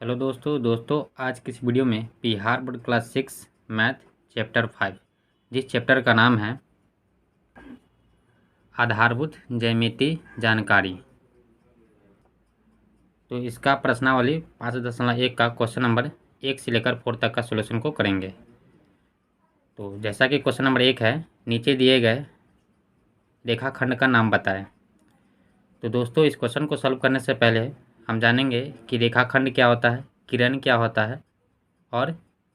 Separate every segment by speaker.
Speaker 1: Hello दोस्तों आज की इस वीडियो में Bihar board class 6 math chapter 5 जिस चैप्टर का नाम है आधारभूत ज्यामितीय जानकारी। तो इसका प्रश्नावली 5.1 का क्वेश्चन नंबर 1 से लेकर 4 तक का सॉल्यूशन को करेंगे। तो जैसा कि क्वेश्चन नंबर 1 है, नीचे दिए गए रेखाखंड का नाम बताएं। तो दोस्तों इस क्वेश्चन को सॉल्व करने से पहले हम जानेंगे कि रेखाखंड क्या होता है, किरण क्या होता है और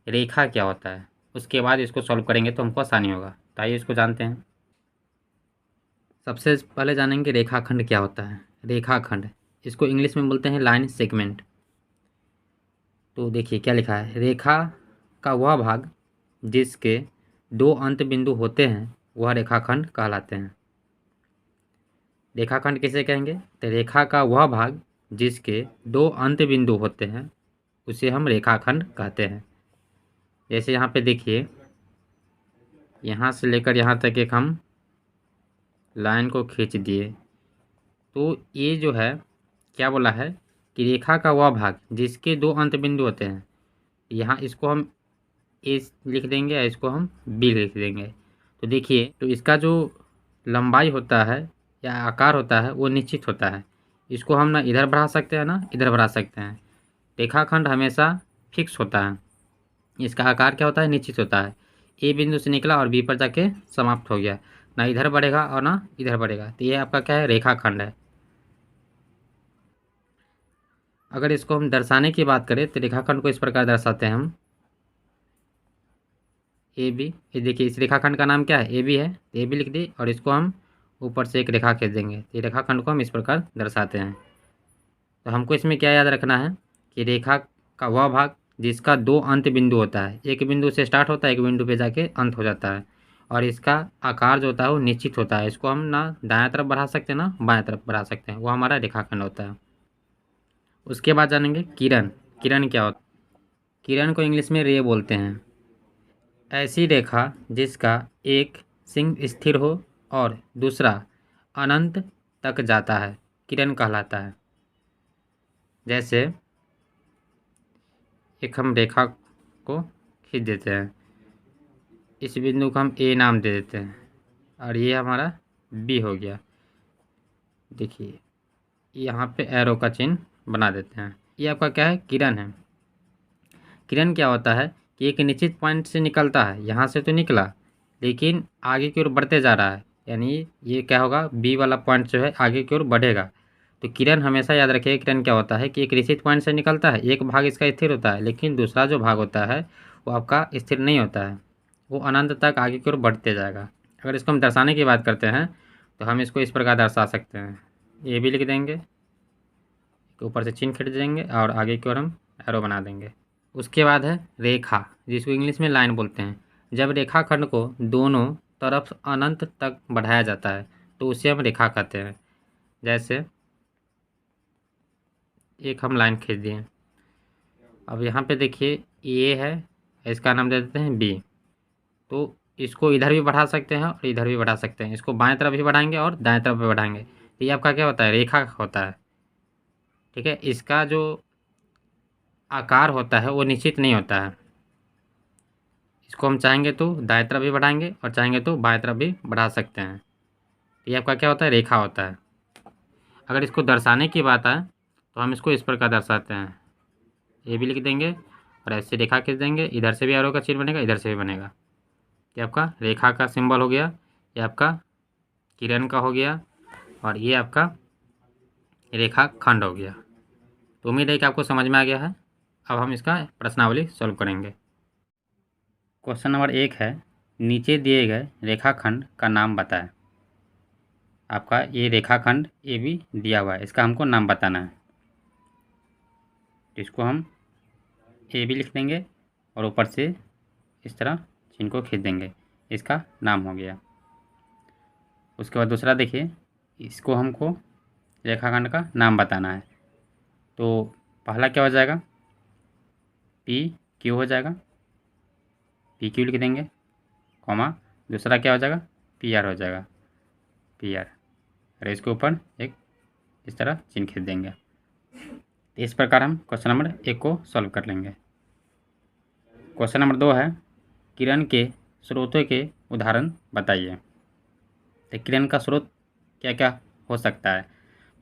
Speaker 1: रेखा क्या होता है। उसके बाद इसको सॉल्व करेंगे तो हमको आसानी होगा। तो आइए इसको जानते हैं। सबसे पहले जानेंगे रेखाखंड क्या होता है। रेखाखंड, इसको इंग्लिश में बोलते हैं लाइन सेगमेंट। तो देखिए क्या लिखा है, रेखा का वह भाग जिसके दो अंत बिंदु होते हैं वह रेखाखंड कहलाते हैं। रेखाखंड किसे कहेंगे? तो रेखा का वह भाग जिसके दो अंत बिंदु होते हैं उसे हम रेखाखंड कहते हैं। जैसे यहाँ पे देखिए, यहाँ से लेकर यहाँ तक एक हम लाइन को खींच दिए। तो ये जो है क्या बोला है कि रेखा का वह भाग जिसके दो अंत बिंदु होते हैं, यहाँ इसको हम ए लिख देंगे या इसको हम बी लिख देंगे। तो देखिए, तो इसका जो लंबाई होता है या आकार होता है वो निश्चित होता है। इसको हम ना इधर बढ़ा सकते हैं ना इधर बढ़ा सकते हैं। रेखाखंड हमेशा फिक्स होता है। इसका आकार क्या होता है? निश्चित होता है। ए बिंदु से निकला और बी पर जाके समाप्त हो गया, ना इधर बढ़ेगा और ना इधर बढ़ेगा। तो ये आपका क्या है? रेखाखंड है। अगर इसको हम दर्शाने की बात करें तो रेखाखंड को इस प्रकार दर्शाते हैं हम, ए बी। ये देखिए इस रेखाखंड का नाम क्या है? ए बी है। ए बी लिख दी और इसको हम ऊपर से एक रेखा खींच देंगे। ये रेखाखंड को हम इस प्रकार दर्शाते हैं। तो हमको इसमें क्या याद रखना है कि रेखा का वह भाग जिसका दो अंत बिंदु होता है, एक बिंदु से स्टार्ट होता है, एक बिंदु पे जाके अंत हो जाता है, और इसका आकार जो होता है वो निश्चित होता है। इसको हम ना दाएं तरफ बढ़ा सकते हैं ना बाएं तरफ बढ़ा सकते हैं, वो हमारा रेखाखंड होता है। उसके बाद जानेंगे किरण। किरण क्या होता है? किरण को इंग्लिश में रे बोलते हैं। ऐसी रेखा जिसका एक सिंह स्थिर हो और दूसरा अनंत तक जाता है किरण कहलाता है। जैसे एक हम रेखा को खींच देते हैं, इस बिंदु को हम ए नाम दे देते हैं और ये हमारा बी हो गया। देखिए यहाँ पे एरो का चिन्ह बना देते हैं। ये आपका क्या है? किरण है। किरण क्या होता है कि एक निश्चित पॉइंट से निकलता है, यहाँ से तो निकला लेकिन आगे की ओर बढ़ते जा रहा है, यानी ये क्या होगा? बी वाला पॉइंट जो है आगे की ओर बढ़ेगा। तो किरण हमेशा याद रखिए, किरण क्या होता है कि एक निश्चित पॉइंट से निकलता है, एक भाग इसका स्थिर होता है लेकिन दूसरा जो भाग होता है वो आपका स्थिर नहीं होता है, वो अनंत तक आगे की ओर बढ़ते जाएगा। अगर इसको हम दर्शाने की बात करते हैं तो हम इसको इस प्रकार दर्शा सकते हैं। ये भी लिख देंगे, ऊपर से चिन्ह खींच देंगे और आगे की ओर हम एरो बना देंगे। उसके बाद है रेखा, जिसको इंग्लिश में लाइन बोलते हैं। जब रेखाखंड को दोनों तरफ अनंत तक बढ़ाया जाता है तो उसे हम रेखा कहते हैं। जैसे एक हम लाइन खींच दिए, अब यहाँ पे देखिए ए है, इसका नाम दे देते हैं बी। तो इसको इधर भी बढ़ा सकते हैं और इधर भी बढ़ा सकते हैं। इसको बाएं तरफ भी बढ़ाएंगे और दाएं तरफ भी बढ़ाएंगे। तो ये आपका क्या होता है? रेखा होता है। ठीक है, इसका जो आकार होता है वो निश्चित नहीं होता है। इसको हम चाहेंगे तो दाएं तरफ भी बढ़ाएंगे और चाहेंगे तो बाएं तरफ भी बढ़ा सकते हैं। ये आपका क्या होता है? रेखा होता है। अगर इसको दर्शाने की बात आए तो हम इसको इस प्रकार दर्शाते हैं, ये भी लिख देंगे और ऐसे रेखा खींच देंगे, इधर से भी एरो का चिन्ह बनेगा, इधर से भी बनेगा। ये आपका रेखा का सिंबल हो गया, ये आपका किरण का हो गया और ये आपका रेखा खंड हो गया। तो उम्मीद है कि आपको समझ में आ गया है। अब हम इसका प्रश्नावली सॉल्व करेंगे। क्वेश्चन नंबर 1 है, नीचे दिए गए रेखाखंड का नाम बताएं। आपका ये रेखाखंड ए बी दिया हुआ है, इसका हमको नाम बताना है। तो इसको हम ए बी लिख देंगे और ऊपर से इस तरह चिन्ह को खींच देंगे, इसका नाम हो गया। उसके बाद दूसरा देखिए, इसको हमको रेखाखंड का नाम बताना है। तो पहला क्या हो जाएगा? पी क्यू हो जाएगा, पी क्यू लिख देंगे, कॉमा दूसरा क्या हो जाएगा? पी आर हो जाएगा, पी आर। और इसके ऊपर एक इस तरह चिन्ह खींच देंगे। तो इस प्रकार हम क्वेश्चन नंबर 1 को सॉल्व कर लेंगे। क्वेश्चन नंबर 2 है, किरण के स्रोतों के उदाहरण बताइए। तो किरण का स्रोत क्या क्या हो सकता है।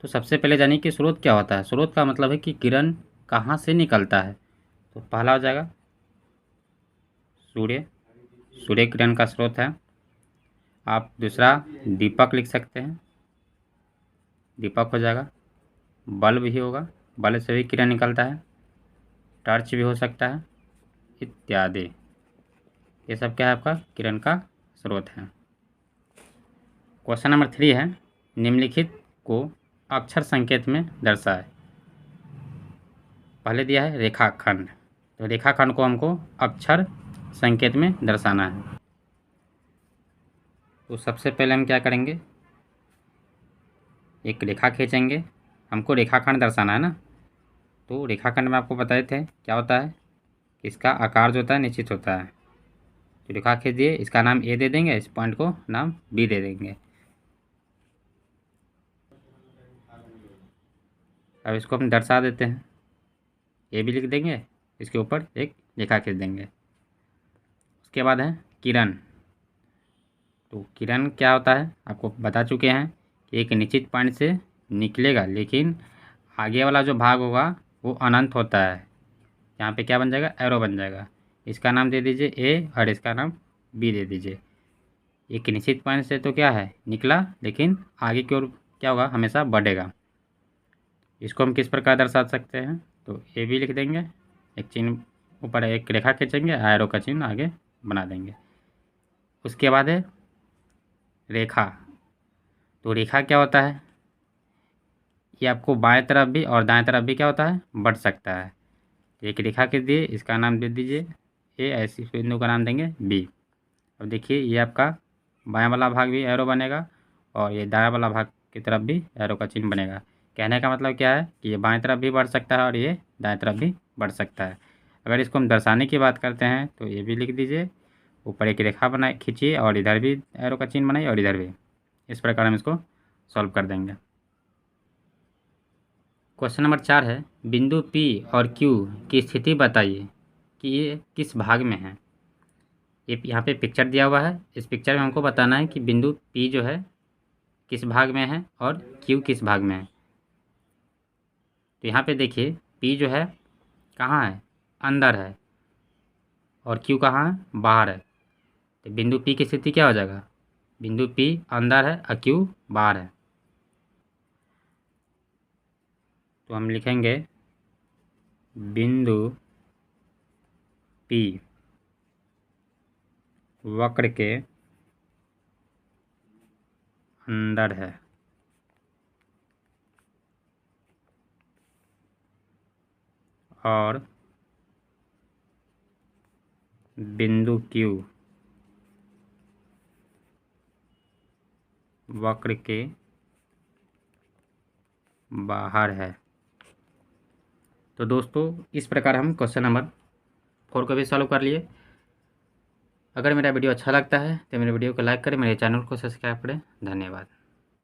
Speaker 1: तो सबसे पहले जानिए कि स्रोत क्या होता है। स्रोत का मतलब है कि किरण कहाँ से निकलता है। तो पहला हो जाएगा सूर्य, सूर्य किरण का स्रोत है। आप दूसरा दीपक लिख सकते हैं, दीपक हो जाएगा। बल्ब भी होगा, बल्ब से भी किरण निकलता है। टॉर्च भी हो सकता है, इत्यादि। ये सब क्या है, आपका किरण का स्रोत है। क्वेश्चन नंबर 3 है, निम्नलिखित को अक्षर संकेत में दर्शाए। पहले दिया है रेखाखंड, तो रेखाखंड को हमको अक्षर संकेत में दर्शाना है। तो सबसे पहले हम क्या करेंगे, एक रेखा खींचेंगे। हमको रेखाखंड दर्शाना है ना, तो रेखाखंड में आपको बताए थे क्या होता है, इसका आकार जो होता है निश्चित होता है। तो रेखा खींच दिए, इसका नाम ए दे देंगे, इस पॉइंट को नाम बी दे देंगे। अब इसको हम दर्शा देते हैं, ए भी लिख देंगे, इसके ऊपर एक रेखा खींच देंगे। उसके बाद है किरण। तो किरण क्या होता है आपको बता चुके हैं कि एक निश्चित पॉइंट से निकलेगा, लेकिन आगे वाला जो भाग होगा वो अनंत होता है। यहाँ पे क्या बन जाएगा, एरो बन जाएगा। इसका नाम दे दीजिए ए और इसका नाम बी दे दीजिए। एक निश्चित पॉइंट से तो क्या है निकला, लेकिन आगे की ओर क्या होगा, हमेशा बढ़ेगा। इसको हम किस प्रकार दर्शा सकते हैं, तो ए भी लिख देंगे, एक चिन्ह ऊपर एक रेखा खींचेंगे, एरो का चिन्ह आगे बना देंगे। उसके बाद है रेखा। तो रेखा क्या होता है, ये आपको बाएं तरफ भी और दाएं तरफ भी क्या होता है, बढ़ सकता है। एक रेखा खींच दिए, इसका नाम दे दीजिए ए, ऐसी बिंदु का नाम देंगे बी। अब देखिए ये आपका बाएं वाला भाग भी एरो बनेगा और ये दाएं वाला भाग की तरफ भी एरो का चिन्ह बनेगा। कहने का मतलब क्या है कि ये बाएं तरफ भी बढ़ सकता है और ये दाएं तरफ भी बढ़ सकता है। अगर इसको हम दर्शाने की बात करते हैं तो ये भी लिख दीजिए, ऊपर एक रेखा बनाए खींचिए और इधर भी एरो का चिन्ह बनाइए और इधर भी। इस प्रकार हम इसको सॉल्व कर देंगे। क्वेश्चन नंबर 4 है, बिंदु P और Q की स्थिति बताइए कि ये किस भाग में है। ये यहाँ पे पिक्चर दिया हुआ है, इस पिक्चर में हमको बताना है कि बिंदु P जो है किस भाग में है और Q किस भाग में है। तो यहाँ पे देखिए P जो है कहाँ है, अंदर है, और Q कहाँ है, बाहर है। तो बिंदु P की स्थिति क्या हो जाएगा, बिंदु P अंदर है और Q बाहर है। तो हम लिखेंगे बिंदु P वक्र के अंदर है और बिंदु Q वक्र के बाहर है। तो दोस्तों इस प्रकार हम क्वेश्चन नंबर 4 को भी सॉल्व कर लिए। अगर मेरा वीडियो अच्छा लगता है तो मेरे वीडियो को लाइक करें, मेरे चैनल को सब्सक्राइब करें। धन्यवाद।